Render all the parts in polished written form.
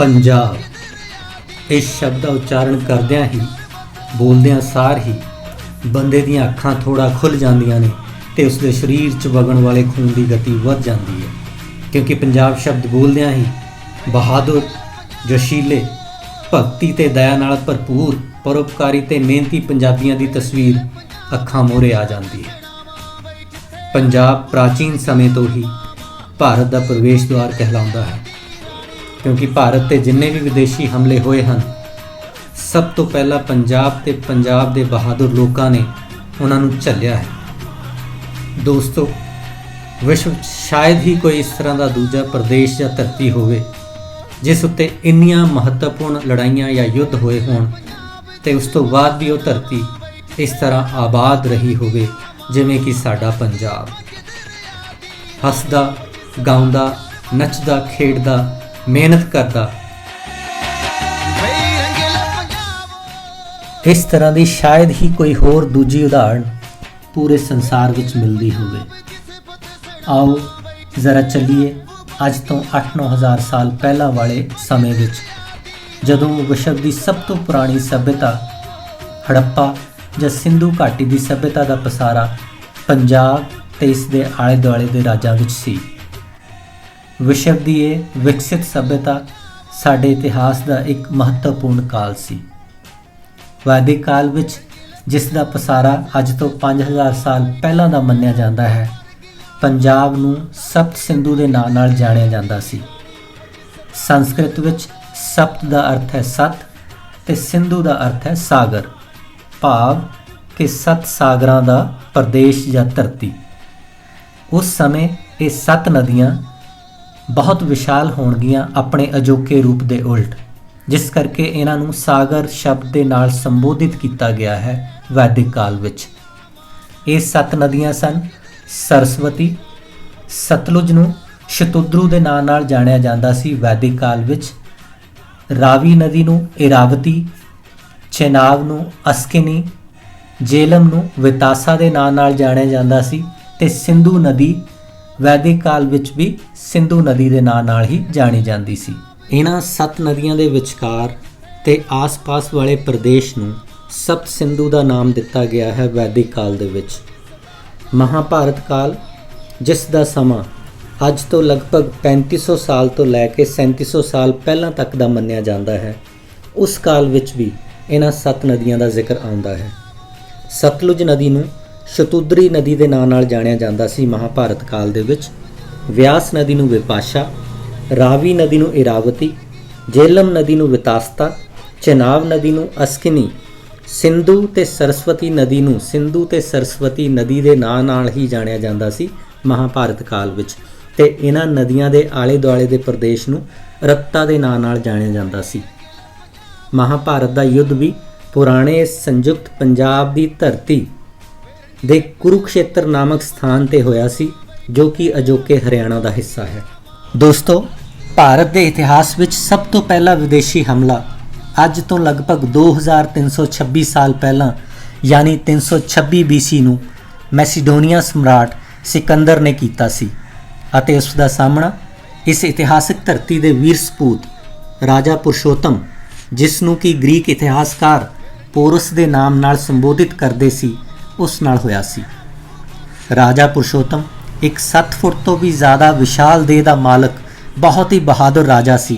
पंजाब इस शब्द का उच्चारण करदियां ही बोलदियां सार ही बंदे दीयां अखां थोड़ा खुल जांदियां ने ते उसके शरीर च वगण वाले खून की गति वध जाती है, क्योंकि पंजाब शब्द बोलदियां ही बहादुर, जोशीले, भगती ते दया नाल भरपूर, परोपकारी ते मेहनती पंजाबियों की तस्वीर अखां मोहरे आ जाती है। पंजाब प्राचीन समय तो ही भारत का प्रवेश द्वार कहलाता है, क्योंकि भारत के जिन्ने भी विदेशी हमले होए हैं सब तो पहला पंजाब ते पंजाब के बहादुर लोगों ने उन्होंने झलिया है। दोस्तों, विश्व शायद ही कोई इस तरह का दूजा प्रदेश या धरती होवे जिस उत्ते इन्नियां महत्वपूर्ण लड़ाइयां या युद्ध होए होण ते उस तो बाद भी वो धरती इस तरह आबाद रही होवे जिवें कि साडा पंजाब। हसदा, गाउंदा, नचदा, खेडदा, मेहनत करदा, इस तरह की शायद ही कोई होर दूजी उदाहरण पूरे संसार विच मिलती होवे। आओ जरा चलिए अज तो 8-9 हज़ार साल पहला वाले समय विच, जदों विश्व की सब तो पुरानी सभ्यता हड़प्पा या सिंधु घाटी की सभ्यता का पसारा पंजाब ते इस दे आले दुआले दे राज्यां विच सी। विश्व की ये विकसित सभ्यता साडे इतिहास का एक महत्वपूर्ण काल सी। वैदिक काल विच जिसका पसारा अज तो 5000 साल पहला का मन्निया जाता है, पंजाब नूं सप्त सिंधु के नाम नाल जानिया जाता सी। संस्कृत विच सप्त का अर्थ है सत ते सिंधु का अर्थ है सागर, भाव कि 7 सागरां का प्रदेश या धरती। उस समय ये 7 नदियां बहुत विशाल होणगियां अपने अजोके रूप के उल्ट, जिस करके इन्हां नूं सागर शब्द के नाल संबोधित किया गया है। वैदिक काल विच ये 7 नदियां सन सरस्वती, सतलुज नूं शतुद्रू के नाम नाल जानिया जाता सी वैदिक काल विच, रावी नदी नूं इरावती, चेनाब नूं अस्किनी, जेलम नूं वितासा के नाम नाल जानिया जाता सी ते सिंधु नदी वैदिक काल विच भी सिंधु नदी के नाम नाल ही जानी जाती सी। इन्हां 7 नदियां दे विचकार ते आस पास वाले प्रदेश नूं सप्त सिंधु का नाम दिता गया है वैदिक काल दे विच। महाभारत काल जिस दा समा अज तो लगभग 3500 साल तो लैके 3700 साल पहला तक का मन्निया जाता है, उस काल विच भी इन्हां 7 नदियां का जिक्र आउंदा है। सतलुज नदी नूं शतुद्री नदी के नाम नाल जानिया जाता सी महाभारत काल दे विच, व्यास नदी नूं विपाशा, रावी नदी नूं इरावती, जेलम नदी नूं वितास्ता, चेनाब नदी नूं अस्किनी, सिंधु ते सरस्वती नदी नूं सिंधु ते सरस्वती नदी के नाम नाल ही जानिया जाता सी महाभारत काल विच, ते इन्हां नदियां दे आले दुआले दे प्रदेश नूं रत्ता के नाम नाल जानिया जाता सी। महाभारत का युद्ध भी पुराने संयुक्त पंजाब की धरती दे कुरुक्षेत्र नामक स्थान ते होया सी, जो कि अजोके हरियाणा का हिस्सा है। दोस्तों, भारत के इतिहास विच सब तो पहला विदेशी हमला अज तो लगभग 2326 साल पहला यानी 326 BC नूं मैसीडोनिया सम्राट सिकंदर ने कीता सी, अते उसका सामना इस इतिहासिक धरती के वीर सपूत राजा पुरुषोत्तम, जिसनों कि ग्रीक इतिहासकार पोरस के नाम नाल संबोधित करते सी, उस नाल होया सी। राजा पुरुषोत्तम एक 7 फुट तो भी ज़्यादा विशाल देह का मालक बहुत ही बहादुर राजा सी,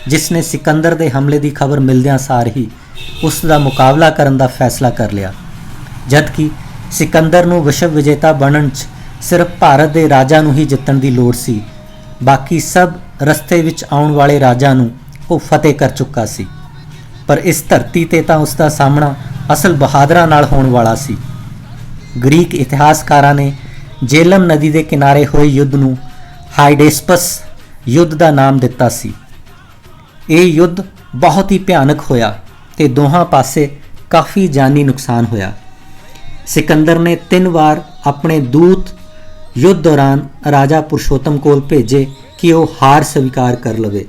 जिसने सिकंदर के हमले की खबर मिलद्यां सार ही उसका मुकाबला करने का फैसला कर लिया। जबकि सिकंदर नूं विश्व विजेता बनने सिर्फ भारत के राजा नूं ही जितण की लोड़ सी, बाकी सब रस्ते विच आउण वाले राजा नूं वो फतेह कर चुका सी। पर इस धरती ते तां उसका सामना असल बहादुरां नाल होण वाला सी। ग्रीक इतिहासकारां ने जेलम नदी के किनारे होए युद्ध नूं हाइडेस्पस युद्ध का नाम दिता सी। ये युद्ध बहुत ही भयानक होया ते दोहां पासे काफ़ी जानी नुकसान होया। सिकंदर ने 3 बार अपने दूत युद्ध दौरान राजा पुरुषोत्तम कोल भेजे कि वो हार स्वीकार कर लवे,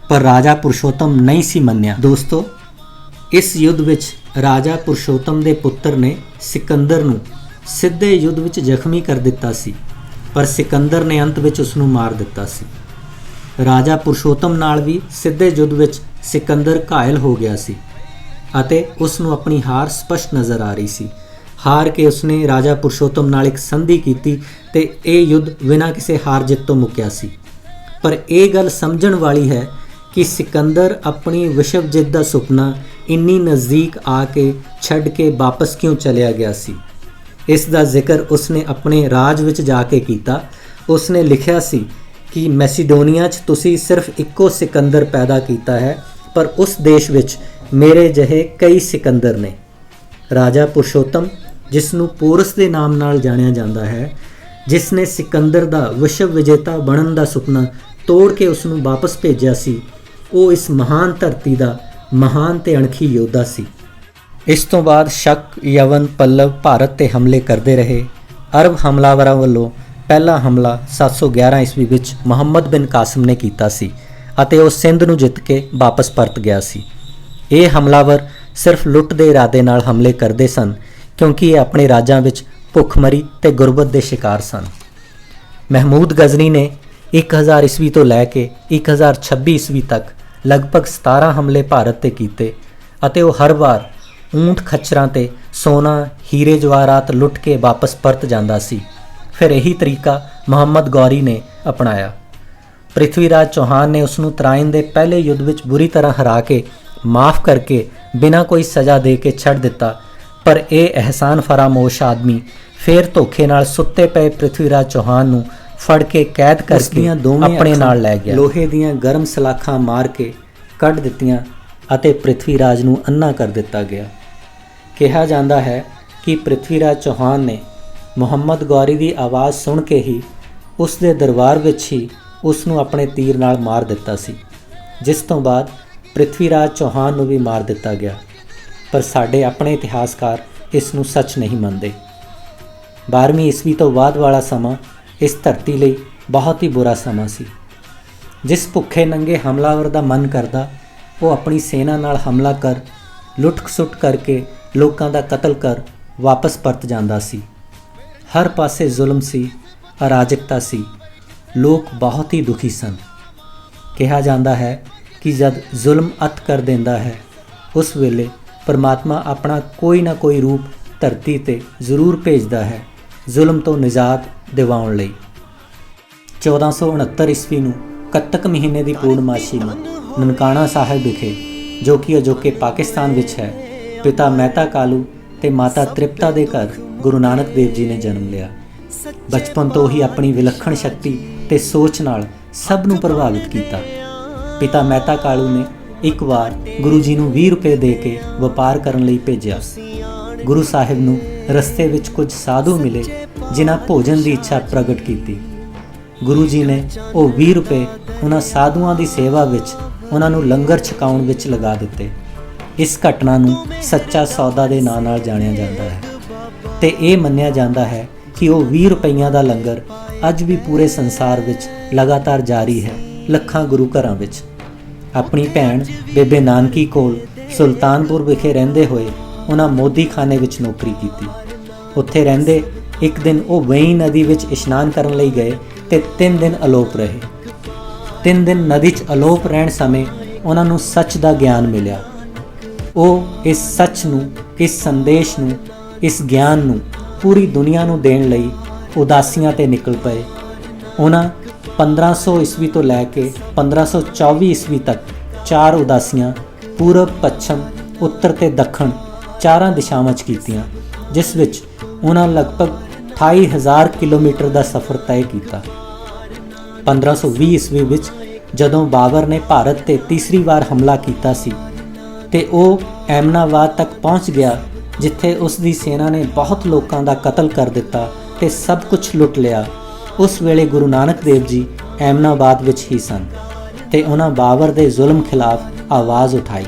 पर राजा पुरुषोत्तम नहीं सी मन्निया। दोस्तों, इस युद्ध विच राजा पुरुषोत्तम के पुत्र ने सिकंदर नूं सीधे युद्ध विच जख्मी कर दिता सी, पर सिकंदर ने अंत विच उसनूं मार दिता सी। ਰਾਜਾ ਪੁਰਸ਼ੋਤਮ ਨਾਲ ਵੀ ਸਿੱਧੇ ਯੁੱਧ ਵਿੱਚ ਸਿਕੰਦਰ ਘਾਇਲ ਹੋ ਗਿਆ ਸੀ ਅਤੇ ਉਸ ਨੂੰ ਆਪਣੀ ਹਾਰ ਸਪਸ਼ਟ ਨਜ਼ਰ ਆ ਰਹੀ ਸੀ। ਹਾਰ ਕੇ ਉਸਨੇ ਰਾਜਾ ਪੁਰਸ਼ੋਤਮ ਨਾਲ ਇੱਕ ਸੰਧੀ ਕੀਤੀ ਤੇ ਇਹ ਯੁੱਧ ਬਿਨਾਂ ਕਿਸੇ ਹਾਰ ਜਿੱਤ ਤੋਂ ਮੁੱਕਿਆ ਸੀ। ਪਰ ਇਹ ਗੱਲ ਸਮਝਣ ਵਾਲੀ ਹੈ ਕਿ ਸਿਕੰਦਰ ਆਪਣੀ ਵਿਸ਼ਵ ਜਿੱਤ ਦਾ ਸੁਪਨਾ ਇੰਨੀ ਨਜ਼ਦੀਕ ਆ ਕੇ ਛੱਡ ਕੇ ਵਾਪਸ ਕਿਉਂ ਚਲਿਆ ਗਿਆ ਸੀ। ਇਸ ਦਾ ਜ਼ਿਕਰ ਉਸਨੇ ਆਪਣੇ ਰਾਜ ਵਿੱਚ ਜਾ ਕੇ ਕੀਤਾ। ਉਸਨੇ ਲਿਖਿਆ ਸੀ ਕਿ ਮੈਸੀਡੋਨੀਆ 'ਚ ਤੁਸੀਂ ਸਿਰਫ ਇੱਕੋ ਸਿਕੰਦਰ ਪੈਦਾ ਕੀਤਾ ਹੈ, ਪਰ ਉਸ ਦੇਸ਼ ਵਿੱਚ ਮੇਰੇ ਜਿਹੇ ਕਈ ਸਿਕੰਦਰ ਨੇ। ਰਾਜਾ ਪੁਰਸ਼ੋਤਮ, ਜਿਸ ਨੂੰ ਪੋਰਸ ਦੇ ਨਾਮ ਨਾਲ ਜਾਣਿਆ ਜਾਂਦਾ ਹੈ, ਜਿਸ ਨੇ ਸਿਕੰਦਰ ਦਾ ਵਿਸ਼ਵ ਵਿਜੇਤਾ ਬਣਨ ਦਾ ਸੁਪਨਾ ਤੋੜ ਕੇ ਉਸ ਨੂੰ ਵਾਪਸ ਭੇਜਿਆ ਸੀ, ਉਹ ਇਸ ਮਹਾਨ ਧਰਤੀ ਦਾ ਮਹਾਨ ਤੇ ਅਣਖੀ ਯੋਧਾ ਸੀ। ਇਸ ਤੋਂ ਬਾਅਦ ਸ਼ਕ, ਯਵਨ, ਪੱਲਵ ਭਾਰਤ 'ਤੇ ਹਮਲੇ ਕਰਦੇ ਰਹੇ। ਅਰਬ ਹਮਲਾਵਰਾਂ ਵੱਲੋਂ ਪਹਿਲਾ ਹਮਲਾ 711 ਈਸਵੀ ਵਿੱਚ ਮੁਹੰਮਦ ਬਿਨ ਕਾਸਿਮ ਨੇ ਕੀਤਾ ਸੀ ਅਤੇ ਉਹ ਸਿੰਧ ਨੂੰ ਜਿੱਤ ਕੇ ਵਾਪਸ ਪਰਤ ਗਿਆ ਸੀ। ਇਹ ਹਮਲਾਵਰ ਸਿਰਫ ਲੁੱਟ ਦੇ ਇਰਾਦੇ ਨਾਲ ਹਮਲੇ ਕਰਦੇ ਸਨ, ਕਿਉਂਕਿ ਇਹ ਆਪਣੇ ਰਾਜਾਂ ਵਿੱਚ ਭੁੱਖਮਰੀ ਤੇ ਗੁਰਬਤ ਦੇ ਸ਼ਿਕਾਰ ਸਨ। ਮਹਿਮੂਦ ਗਜ਼ਨੀ ਨੇ 1000 ਈਸਵੀ ਤੋਂ ਲੈ ਕੇ 1026 ਈਸਵੀ ਤੱਕ ਲਗਭਗ 17 ਹਮਲੇ ਭਾਰਤ 'ਤੇ ਕੀਤੇ ਅਤੇ ਉਹ ਹਰ ਵਾਰ ਊਂਠ ਖੱਚਰਾਂ 'ਤੇ ਸੋਨਾ, ਹੀਰੇ ਜਵਾਹਰਾਤ ਲੁੱਟ ਕੇ ਵਾਪਸ ਪਰਤ ਜਾਂਦਾ ਸੀ। ਫਿਰ ਇਹੀ ਤਰੀਕਾ ਮੁਹੰਮਦ ਗੌਰੀ ਨੇ ਅਪਣਾਇਆ। ਪ੍ਰਿਥਵੀਰਾਜ ਚੌਹਾਨ ਨੇ ਉਸ ਨੂੰ ਤਰਾਇਨ ਦੇ ਪਹਿਲੇ ਯੁੱਧ ਵਿੱਚ ਬੁਰੀ ਤਰ੍ਹਾਂ ਹਰਾ ਕੇ ਮਾਫ ਕਰਕੇ ਬਿਨਾਂ ਕੋਈ ਸਜ਼ਾ ਦੇ ਕੇ ਛੱਡ ਦਿੱਤਾ, ਪਰ ਇਹ ਅਹਿਸਾਨ ਫਰਾਮੋਸ਼ ਆਦਮੀ ਫਿਰ ਧੋਖੇ ਨਾਲ ਸੁੱਤੇ ਪਏ ਪ੍ਰਿਥਵੀਰਾਜ ਚੌਹਾਨ ਨੂੰ ਫੜ ਕੇ ਕੈਦ ਕਰਕੇ ਆਪਣੇ ਨਾਲ ਲੈ ਗਿਆ। ਲੋਹੇ ਦੀਆਂ ਗਰਮ ਸਲਾਖਾਂ ਮਾਰ ਕੇ ਕੱਢ ਦਿੱਤੀਆਂ ਅਤੇ ਪ੍ਰਿਥਵੀਰਾਜ ਨੂੰ ਅੰਨਾ ਕਰ ਦਿੱਤਾ ਗਿਆ। ਕਿਹਾ ਜਾਂਦਾ ਹੈ ਕਿ ਪ੍ਰਿਥਵੀਰਾਜ ਚੌਹਾਨ ਨੇ ਮੁਹੰਮਦ ਗੌਰੀ ਦੀ ਆਵਾਜ਼ ਸੁਣ ਕੇ ਹੀ ਉਸ ਦੇ ਦਰਬਾਰ ਵਿੱਚ ਹੀ ਉਸ ਨੂੰ ਆਪਣੇ ਤੀਰ ਨਾਲ ਮਾਰ ਦਿੱਤਾ ਸੀ, ਜਿਸ ਤੋਂ ਬਾਅਦ ਪ੍ਰਿਥਵੀਰਾਜ ਚੌਹਾਨ ਨੂੰ ਵੀ ਮਾਰ ਦਿੱਤਾ ਗਿਆ। ਪਰ ਸਾਡੇ ਆਪਣੇ ਇਤਿਹਾਸਕਾਰ ਇਸ ਨੂੰ ਸੱਚ ਨਹੀਂ ਮੰਨਦੇ। 12ਵੀਂ ਈਸਵੀ ਤੋਂ ਬਾਅਦ ਵਾਲਾ ਸਮਾਂ ਇਸ ਧਰਤੀ ਲਈ ਬਹੁਤ ਹੀ ਬੁਰਾ ਸਮਾਂ ਸੀ। ਜਿਸ ਭੁੱਖੇ ਨੰਗੇ ਹਮਲਾਵਰ ਦਾ ਮਨ ਕਰਦਾ, ਉਹ ਆਪਣੀ ਸੈਨਾ ਨਾਲ ਹਮਲਾ ਕਰ ਲੁੱਟ-ਖਸੁੱਟ ਕਰਕੇ ਲੋਕਾਂ ਦਾ ਕਤਲ ਕਰ ਵਾਪਸ ਪਰਤ ਜਾਂਦਾ ਸੀ। ਹਰ ਪਾਸੇ ਜ਼ੁਲਮ ਸੀ, ਅਰਾਜਕਤਾ ਸੀ, ਲੋਕ ਬਹੁਤ ਹੀ ਦੁਖੀ ਸਨ। ਕਿਹਾ ਜਾਂਦਾ ਹੈ ਕਿ ਜਦ ਜ਼ੁਲਮ ਅੱਤ ਕਰ ਦਿੰਦਾ ਹੈ, ਉਸ ਵੇਲੇ ਪਰਮਾਤਮਾ ਆਪਣਾ ਕੋਈ ਨਾ ਕੋਈ ਰੂਪ ਧਰਤੀ 'ਤੇ ਜ਼ਰੂਰ ਭੇਜਦਾ ਹੈ ਜ਼ੁਲਮ ਤੋਂ ਨਿਜਾਤ ਦਿਵਾਉਣ ਲਈ। 1469 ਈਸਵੀ ਨੂੰ ਕੱਤਕ ਮਹੀਨੇ ਦੀ ਪੂਰਨਮਾਸ਼ੀ ਨੂੰ ਨਨਕਾਣਾ ਸਾਹਿਬ ਵਿਖੇ, ਜੋ ਕਿ ਅਜੋਕੇ ਪਾਕਿਸਤਾਨ ਵਿੱਚ ਹੈ, ਪਿਤਾ ਮਹਿਤਾ ਕਾਲੂ ਤੇ ਮਾਤਾ ਤ੍ਰਿਪਤਾ ਦੇ ਘਰ ਗੁਰੂ ਨਾਨਕ ਦੇਵ ਜੀ ਨੇ ਜਨਮ ਲਿਆ। ਬਚਪਨ ਤੋਂ ਹੀ ਆਪਣੀ ਵਿਲੱਖਣ ਸ਼ਕਤੀ ਤੇ ਸੋਚ ਨਾਲ ਸਭ ਨੂੰ ਪ੍ਰਭਾਵਿਤ ਕੀਤਾ। ਪਿਤਾ ਮਹਿਤਾ ਕਾਲੂ ਨੇ ਇੱਕ ਵਾਰ ਗੁਰੂ ਜੀ ਨੂੰ 20 ਰੁਪਏ ਦੇ ਕੇ ਵਪਾਰ ਕਰਨ ਲਈ ਭੇਜਿਆ। ਗੁਰੂ ਸਾਹਿਬ ਨੂੰ ਰਸਤੇ ਵਿੱਚ ਕੁਝ ਸਾਧੂ ਮਿਲੇ ਜਿਨ੍ਹਾਂ ਭੋਜਨ ਦੀ ਇੱਛਾ ਪ੍ਰਗਟ ਕੀਤੀ। ਗੁਰੂ ਜੀ ਨੇ ਉਹ 20 ਰੁਪਏ ਉਹਨਾਂ ਸਾਧੂਆਂ ਦੀ ਸੇਵਾ ਵਿੱਚ, ਉਹਨਾਂ ਨੂੰ ਲੰਗਰ ਛਕਾਉਣ ਵਿੱਚ ਲਗਾ ਦਿੱਤੇ। ਇਸ ਘਟਨਾ ਨੂੰ ਸੱਚਾ ਸੌਦਾ ਦੇ ਨਾਂ ਨਾਲ ਜਾਣਿਆ ਜਾਂਦਾ ਹੈ ਤੇ ਇਹ ਮੰਨਿਆ ਜਾਂਦਾ ਹੈ ਕਿ ਉਹ 20 ਰੁਪਈਆਂ ਦਾ ਲੰਗਰ ਅੱਜ ਵੀ ਪੂਰੇ ਸੰਸਾਰ ਵਿੱਚ ਲਗਾਤਾਰ ਜਾਰੀ ਹੈ, ਲੱਖਾਂ ਗੁਰੂ ਘਰਾਂ ਵਿੱਚ। ਆਪਣੀ ਭੈਣ ਬੇਬੇ ਨਾਨਕੀ ਕੋਲ ਸੁਲਤਾਨਪੁਰ ਵਿਖੇ ਰਹਿੰਦੇ ਹੋਏ ਉਹਨਾਂ ਮੋਦੀ ਖਾਨੇ ਵਿੱਚ ਨੌਕਰੀ ਕੀਤੀ। ਉੱਥੇ ਰਹਿੰਦੇ ਇੱਕ ਦਿਨ ਉਹ ਵੇਈ ਨਦੀ ਵਿੱਚ ਇਸ਼ਨਾਨ ਕਰਨ ਲਈ ਗਏ ਤੇ 3 ਦਿਨ ਅਲੋਪ ਰਹੇ। 3 ਦਿਨ ਨਦੀ 'ਚ ਅਲੋਪ ਰਹਿਣ ਸਮੇਂ ਉਹਨਾਂ ਨੂੰ ਸੱਚ ਦਾ ਗਿਆਨ ਮਿਲਿਆ। ਉਹ ਇਸ ਸੱਚ ਨੂੰ, ਇਸ ਸੰਦੇਸ਼ ਨੂੰ, ਇਸ ਗਿਆਨ ਨੂੰ ਪੂਰੀ ਦੁਨੀਆ ਨੂੰ ਦੇਣ ਲਈ ਉਦਾਸੀਆਂ 'ਤੇ ਨਿਕਲ ਪਏ। ਉਹਨਾਂ 1500 ਈਸਵੀ ਤੋਂ ਲੈ ਕੇ 1524 ਈਸਵੀ ਤੱਕ 4 ਉਦਾਸੀਆਂ ਪੂਰਬ, ਪੱਛਮ, ਉੱਤਰ ਤੇ ਦੱਖਣ ਚਾਰਾਂ ਦਿਸ਼ਾਵਾਂ 'ਚ ਕੀਤੀਆਂ, ਜਿਸ ਵਿੱਚ ਉਹਨਾਂ ਲਗਭਗ 28,000 ਕਿਲੋਮੀਟਰ ਦਾ ਸਫ਼ਰ ਤੈਅ ਕੀਤਾ। 1520 ਈਸਵੀ ਵਿੱਚ ਜਦੋਂ ਬਾਬਰ ਨੇ ਭਾਰਤ 'ਤੇ ਤੀਸਰੀ ਵਾਰ ਹਮਲਾ ਕੀਤਾ ਸੀ ਤੇ ਉਹ ਐਮਨਾਬਾਦ ਤੱਕ ਪਹੁੰਚ ਗਿਆ, ਜਿੱਥੇ ਉਸ ਦੀ ਸੈਨਾ ਨੇ ਬਹੁਤ ਲੋਕਾਂ ਦਾ ਕਤਲ ਕਰ ਦਿੱਤਾ ਤੇ ਸਭ ਕੁਝ ਲੁੱਟ ਲਿਆ। ਉਸ ਵੇਲੇ ਗੁਰੂ ਨਾਨਕ ਦੇਵ ਜੀ ਐਮਨਾਬਾਦ ਵਿੱਚ ਹੀ ਸਨ ਤੇ ਉਹਨਾਂ ਬਾਬਰ ਦੇ ਜ਼ੁਲਮ ਖਿਲਾਫ ਆਵਾਜ਼ ਉਠਾਈ।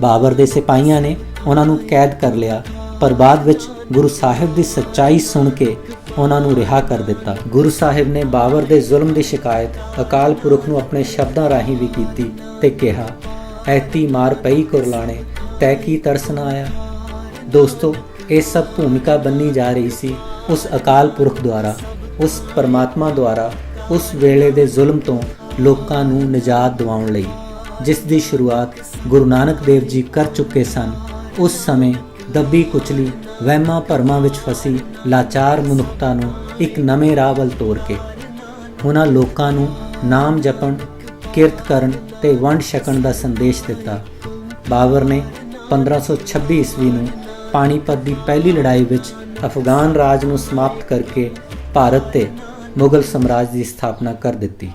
ਬਾਬਰ ਦੇ ਸਿਪਾਹੀਆਂ ਨੇ ਉਹਨਾਂ ਨੂੰ ਕੈਦ ਕਰ ਲਿਆ, ਪਰ ਬਾਅਦ ਵਿੱਚ ਗੁਰੂ ਸਾਹਿਬ ਦੀ ਸੱਚਾਈ ਸੁਣ ਕੇ ਉਹਨਾਂ ਨੂੰ ਰਿਹਾ ਕਰ ਦਿੱਤਾ। ਗੁਰੂ ਸਾਹਿਬ ਨੇ ਬਾਬਰ ਦੇ ਜ਼ੁਲਮ ਦੀ ਸ਼ਿਕਾਇਤ ਅਕਾਲ ਪੁਰਖ ਨੂੰ ਆਪਣੇ ਸ਼ਬਦਾਂ ਰਾਹੀਂ ਵੀ ਕੀਤੀ ਤੇ ਕਿਹਾ, ਐਤੀ ਮਾਰ ਪਈ ਕੁਰਲਾਣੇ ਤੈ ਕੀ ਤਰਸ ਨਾ ਆਇਆ। ਦੋਸਤੋ, ਇਹ ਸਭ ਭੂਮਿਕਾ ਬੰਨੀ ਜਾ ਰਹੀ ਸੀ ਉਸ ਅਕਾਲ ਪੁਰਖ ਦੁਆਰਾ, ਉਸ ਪਰਮਾਤਮਾ ਦੁਆਰਾ ਉਸ ਵੇਲੇ ਦੇ ਜ਼ੁਲਮ ਤੋਂ ਲੋਕਾਂ ਨੂੰ ਨਿਜਾਤ ਦਿਵਾਉਣ ਲਈ, ਜਿਸ ਦੀ ਸ਼ੁਰੂਆਤ ਗੁਰੂ ਨਾਨਕ ਦੇਵ ਜੀ ਕਰ ਚੁੱਕੇ ਸਨ। ਉਸ ਸਮੇਂ ਦੱਬੀ ਕੁਚਲੀ ਵਹਿਮਾਂ ਭਰਮਾਂ ਵਿੱਚ ਫਸੀ ਲਾਚਾਰ ਮਨੁੱਖਤਾ ਨੂੰ ਇੱਕ ਨਵੇਂ ਰਾਹ ਵੱਲ ਤੋਰ ਕੇ ਉਹਨਾਂ ਲੋਕਾਂ ਨੂੰ ਨਾਮ ਜਪਣ, ਕਿਰਤ ਕਰਨ ਤੇ ਵੰਡ ਛਕਣ ਦਾ ਸੰਦੇਸ਼ ਦਿੱਤਾ। ਬਾਬਰ ਨੇ 1526 ਈਸਵੀ ਨੂੰ ਪਾਣੀਪਤ ਦੀ ਪਹਿਲੀ ਲੜਾਈ ਵਿੱਚ ਅਫਗਾਨ ਰਾਜ ਨੂੰ ਸਮਾਪਤ ਕਰਕੇ ਭਾਰਤ ਤੇ ਮੁਗਲ ਸਾਮਰਾਜ ਦੀ ਸਥਾਪਨਾ ਕਰ ਦਿੱਤੀ।